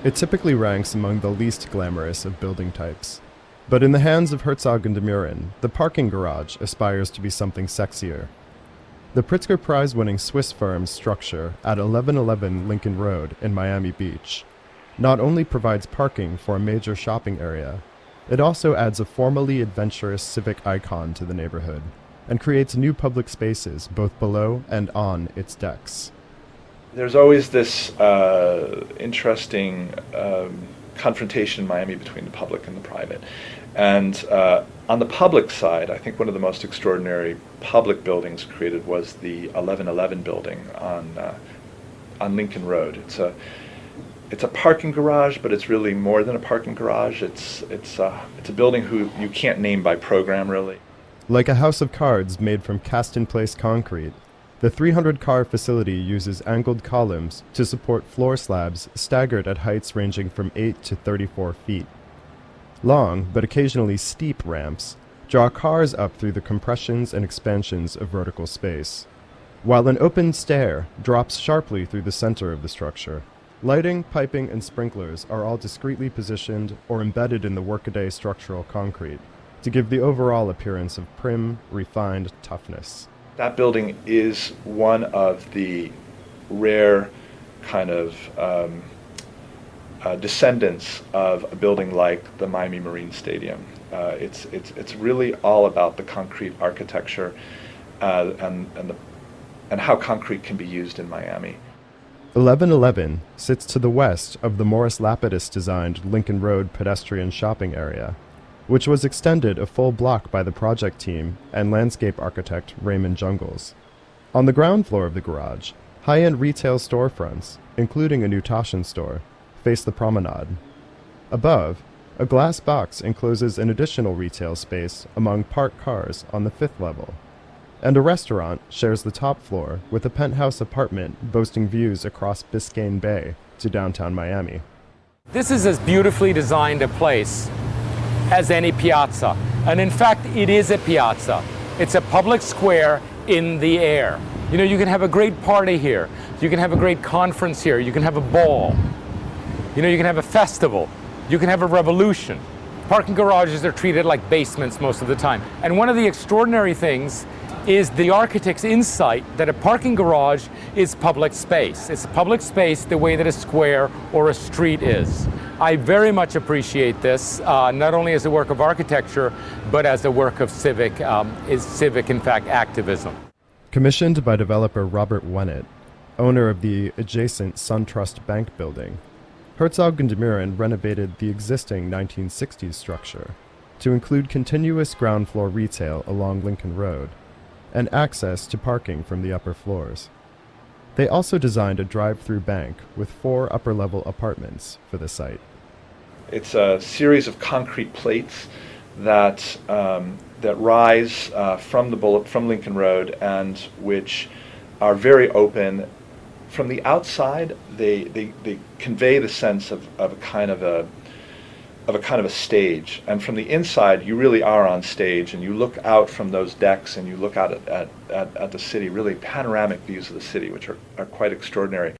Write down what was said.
It typically ranks among the least glamorous of building types. But in the hands of Herzog de Meuron, the parking garage aspires to be something sexier. The Pritzker Prize-winning Swiss firm's structure at 1111 Lincoln Road in Miami Beach not only provides parking for a major shopping area, it also adds a formally adventurous civic icon to the neighborhood and creates new public spaces both below and on its decks. There's always this interesting confrontation in Miami between the public and the private. And on the public side, I think one of the most extraordinary public buildings created was the 1111 building on Lincoln Road. It's a parking garage, but it's really more than a parking garage. It's a building who you can't name by program, really. Like a house of cards made from cast-in-place concrete, the 300-car facility uses angled columns to support floor slabs staggered at heights ranging from 8 to 34 feet. Long, but occasionally steep ramps draw cars up through the compressions and expansions of vertical space, while an open stair drops sharply through the center of the structure. Lighting, piping, and sprinklers are all discreetly positioned or embedded in the workaday structural concrete to give the overall appearance of prim, refined toughness. That building is one of the rare kind of descendants of a building like the Miami Marine Stadium. It's really all about the concrete architecture and how concrete can be used in Miami. 1111 sits to the west of the Morris Lapidus-designed Lincoln Road pedestrian shopping area, which was extended a full block by the project team and landscape architect Raymond Jungels. On the ground floor of the garage, high-end retail storefronts, including a new Taschen store, face the promenade. Above, a glass box encloses an additional retail space among parked cars on the 5th level, and a restaurant shares the top floor with a penthouse apartment boasting views across Biscayne Bay to downtown Miami. This is as beautifully designed a place as any piazza. And in fact, it is a piazza. It's a public square in the air. You know, you can have a great party here. You can have a great conference here. You can have a ball. You know, you can have a festival. You can have a revolution. Parking garages are treated like basements most of the time. And one of the extraordinary things is the architect's insight that a parking garage is public space. It's public space the way that a square or a street is. I very much appreciate this, not only as a work of architecture, but as a work of civic, in fact, activism. Commissioned by developer Robert Wennett, owner of the adjacent SunTrust Bank building, Herzog de Meuron renovated the existing 1960s structure to include continuous ground floor retail along Lincoln Road and access to parking from the upper floors. They also designed a drive-through bank with 4 upper-level apartments for the site. It's a series of concrete plates that rise from Lincoln Road and which are very open. From the outside, they convey the sense of a kind of a stage, and from the inside, you really are on stage, and you look out from those decks and you look out at the city, really panoramic views of the city, which are quite extraordinary.